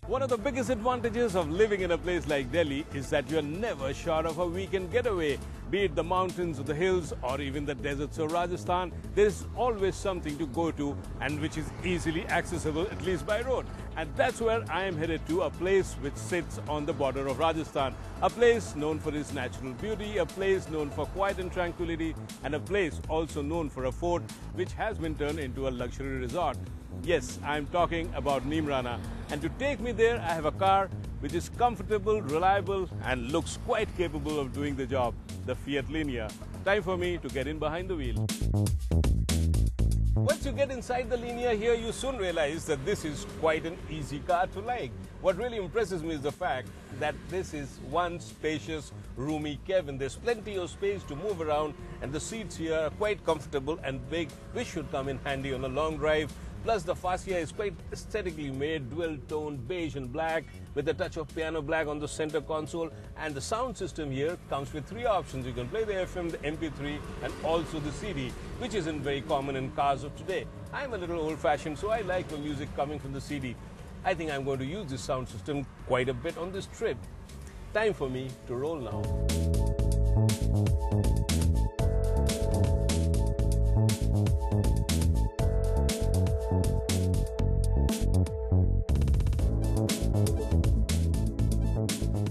One of the biggest advantages of living in a place like Delhi is that you're never short of a weekend getaway. Be it the mountains or the hills or even the deserts of Rajasthan, there is always something to go to and which is easily accessible, at least by road. And that's where I am headed to, a place which sits on the border of Rajasthan. A place known for its natural beauty, a place known for quiet and tranquility, and a place also known for a fort which has been turned into a luxury resort. Yes, I'm talking about Neemrana, and to take me there I have a car which is comfortable, reliable and looks quite capable of doing the job, the Fiat Linea. Time for me to get in behind the wheel. Once you get inside the Linea here, you soon realize that this is quite an easy car to like. What really impresses me is the fact that this is one spacious, roomy cabin. There's plenty of space to move around and the seats here are quite comfortable and big, which should come in handy on a long drive. Plus the fascia is quite aesthetically made, dual-toned beige and black with a touch of piano black on the center console. And the sound system here comes with three options. You can play the FM, the MP3 and also the CD, which isn't very common in cars of today. I'm a little old-fashioned, so I like my music coming from the CD. I think I'm going to use this sound system quite a bit on this trip. Time for me to roll now.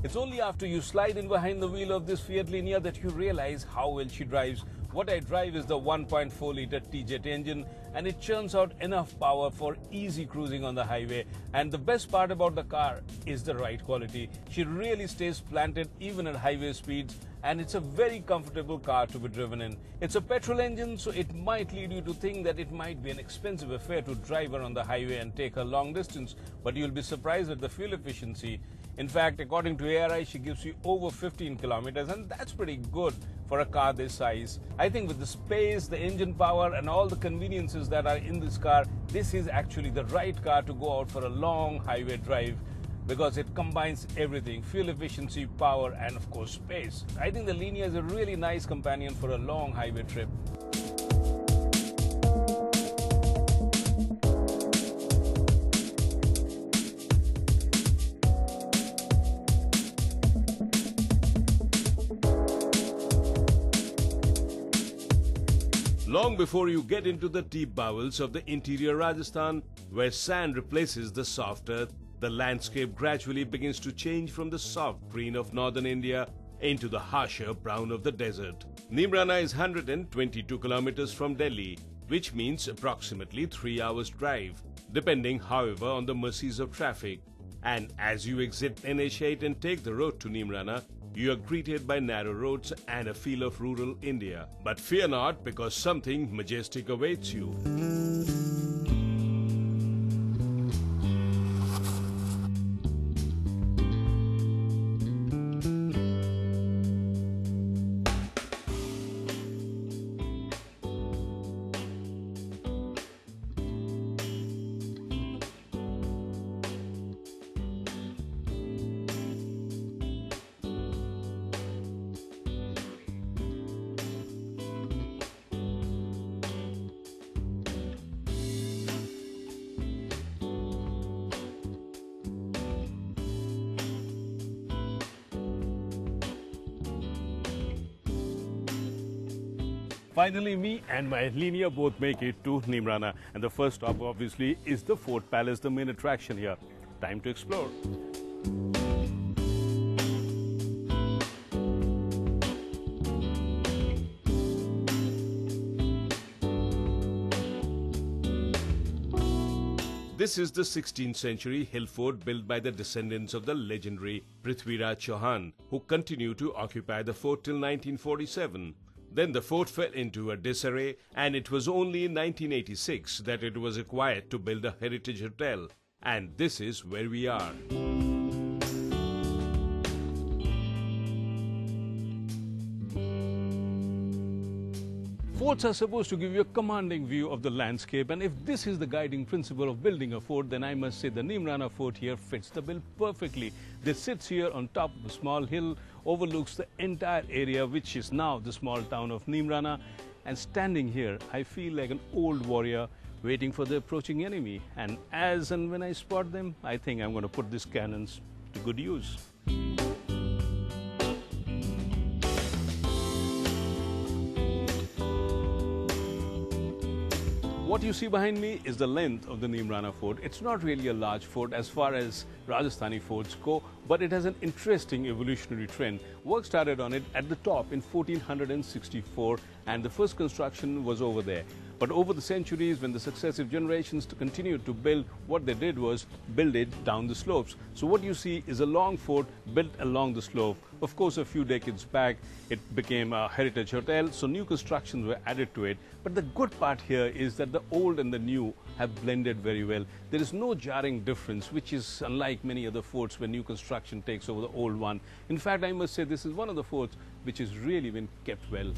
It's only after you slide in behind the wheel of this Fiat Linea that you realize how well she drives. What I drive is the 1.4-litre T-Jet engine, and it churns out enough power for easy cruising on the highway. And the best part about the car is the ride quality. She really stays planted even at highway speeds, and it's a very comfortable car to be driven in. It's a petrol engine, so it might lead you to think that it might be an expensive affair to drive her on the highway and take her long distance, but you'll be surprised at the fuel efficiency. In fact, according to ARI, she gives you over 15 kilometers, and that's pretty good for a car this size. I think with the space, the engine power and all the conveniences that are in this car, this is actually the right car to go out for a long highway drive because it combines everything: fuel efficiency, power and of course space. I think the Linea is a really nice companion for a long highway trip. Long before you get into the deep bowels of the interior Rajasthan, where sand replaces the soft earth, the landscape gradually begins to change from the soft green of northern India into the harsher brown of the desert. Neemrana is 122 kilometers from Delhi, which means approximately 3 hours drive, depending however on the mercies of traffic. And as you exit NH8 and take the road to Neemrana, you are greeted by narrow roads and a feel of rural India. But fear not, because something majestic awaits you. Finally, me and my Linea both make it to Neemrana, and the first stop obviously is the Fort Palace, the main attraction here. Time to explore. This is the 16th century hill fort built by the descendants of the legendary Prithviraj Chauhan, who continued to occupy the fort till 1947. Then the fort fell into a disarray, and it was only in 1986 that it was acquired to build a heritage hotel. And this is where we are. Forts are supposed to give you a commanding view of the landscape, and if this is the guiding principle of building a fort, then I must say the Neemrana fort here fits the bill perfectly. This sits here on top of a small hill, overlooks the entire area, which is now the small town of Neemrana, and standing here I feel like an old warrior waiting for the approaching enemy. And as and when I spot them, I think I'm going to put these cannons to good use. What you see behind me is the length of the Neemrana fort. It's not really a large fort as far as Rajasthani forts go, but it has an interesting evolutionary trend. Work started on it at the top in 1464, and the first construction was over there. But over the centuries, when the successive generations continued to build, what they did was build it down the slopes. So what you see is a long fort built along the slope. Of course, a few decades back, it became a heritage hotel, so new constructions were added to it. But the good part here is that the old and the new have blended very well. There is no jarring difference, which is unlike many other forts where new construction takes over the old one. In fact, I must say this is one of the forts which has really been kept well.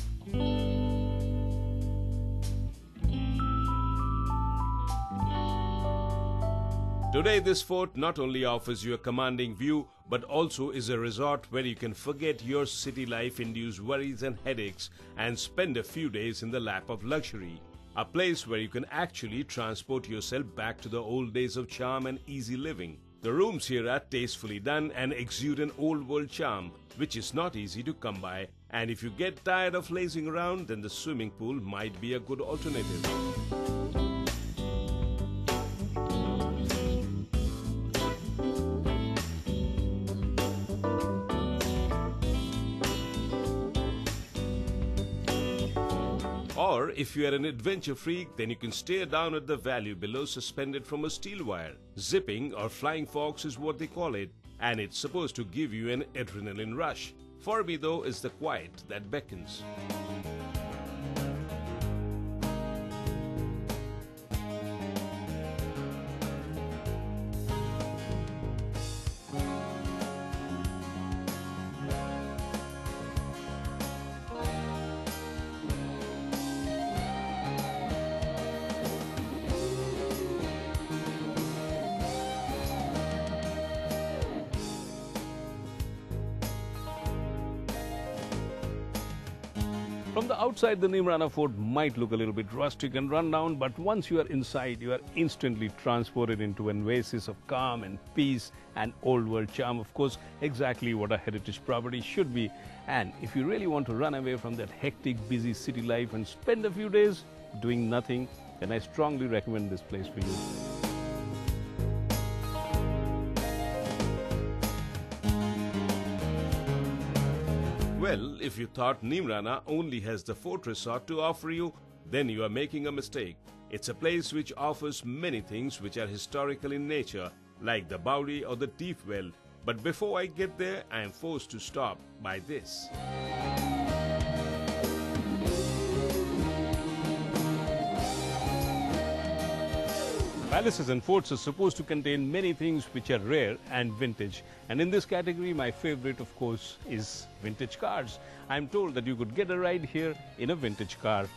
Today, this fort not only offers you a commanding view, but also is a resort where you can forget your city life-induced worries and headaches and spend a few days in the lap of luxury. A place where you can actually transport yourself back to the old days of charm and easy living. The rooms here are tastefully done and exude an old-world charm, which is not easy to come by. And if you get tired of lazing around, then the swimming pool might be a good alternative. Or if you are an adventure freak, then you can stare down at the valley below suspended from a steel wire. Zipping or flying fox is what they call it, and it's supposed to give you an adrenaline rush. For me though, it's the quiet that beckons. From the outside, the Neemrana fort might look a little bit rustic and run down, but once you are inside, you are instantly transported into an oasis of calm and peace and old world charm. Of course, exactly what a heritage property should be. And if you really want to run away from that hectic, busy city life and spend a few days doing nothing, then I strongly recommend this place for you. Well, if you thought Neemrana only has the fort resort to offer you, then you are making a mistake. It's a place which offers many things which are historical in nature, like the Bowdy or the deep well. But before I get there, I am forced to stop by this. Palaces and forts are supposed to contain many things which are rare and vintage. And in this category, my favorite, of course, is vintage cars. I'm told that you could get a ride here in a vintage car.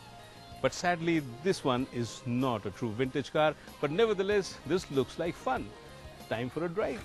But sadly, this one is not a true vintage car. But nevertheless, this looks like fun. Time for a drive.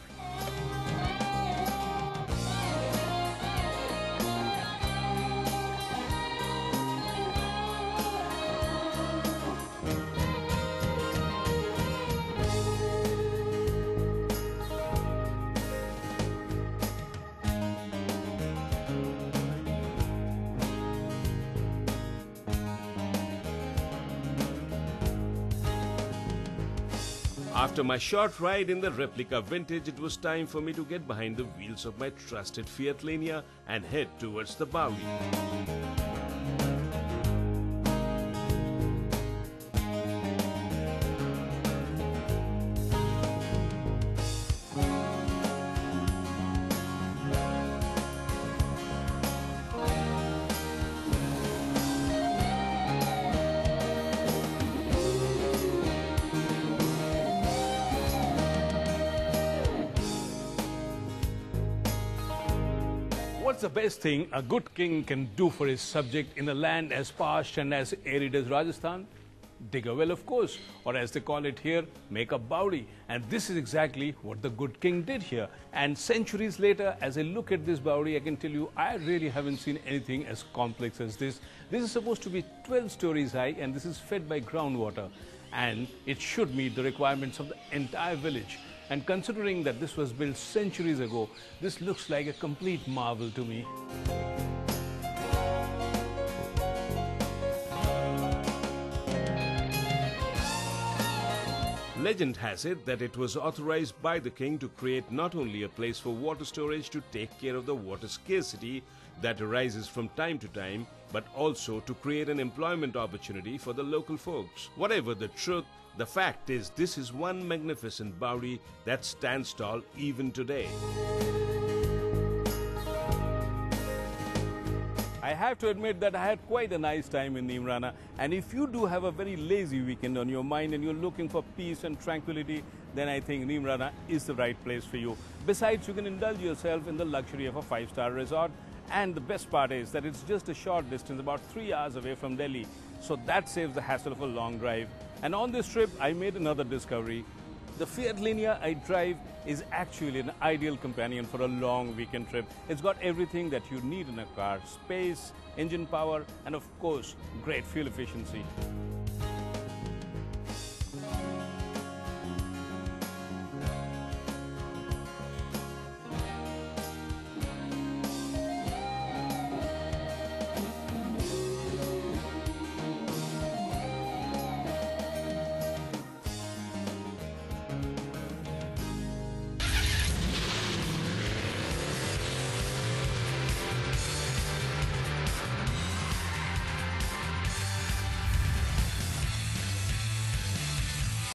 After my short ride in the replica vintage, it was time for me to get behind the wheels of my trusted Fiat Linea and head towards the Bowdy. What's the best thing a good king can do for his subject in a land as parched and as arid as Rajasthan? Dig a well, of course, or as they call it here, make a Bowdy. And this is exactly what the good king did here. And centuries later, as I look at this Bowdy, I can tell you, I really haven't seen anything as complex as this. This is supposed to be 12 stories high, and this is fed by groundwater. and it should meet the requirements of the entire village. And considering that this was built centuries ago, this looks like a complete marvel to me. Legend has it that it was authorized by the king to create not only a place for water storage to take care of the water scarcity that arises from time to time, but also to create an employment opportunity for the local folks. Whatever the truth, the fact is this is one magnificent Bauri that stands tall even today. I have to admit that I had quite a nice time in Neemrana, and if you do have a very lazy weekend on your mind and you're looking for peace and tranquility, then I think Neemrana is the right place for you. Besides, you can indulge yourself in the luxury of a 5-star resort, and the best part is that it's just a short distance, about 3 hours away from Delhi, so that saves the hassle of a long drive. And on this trip, I made another discovery. The Fiat Linea I drive is actually an ideal companion for a long weekend trip. It's got everything that you need in a car: space, engine power, and of course, great fuel efficiency.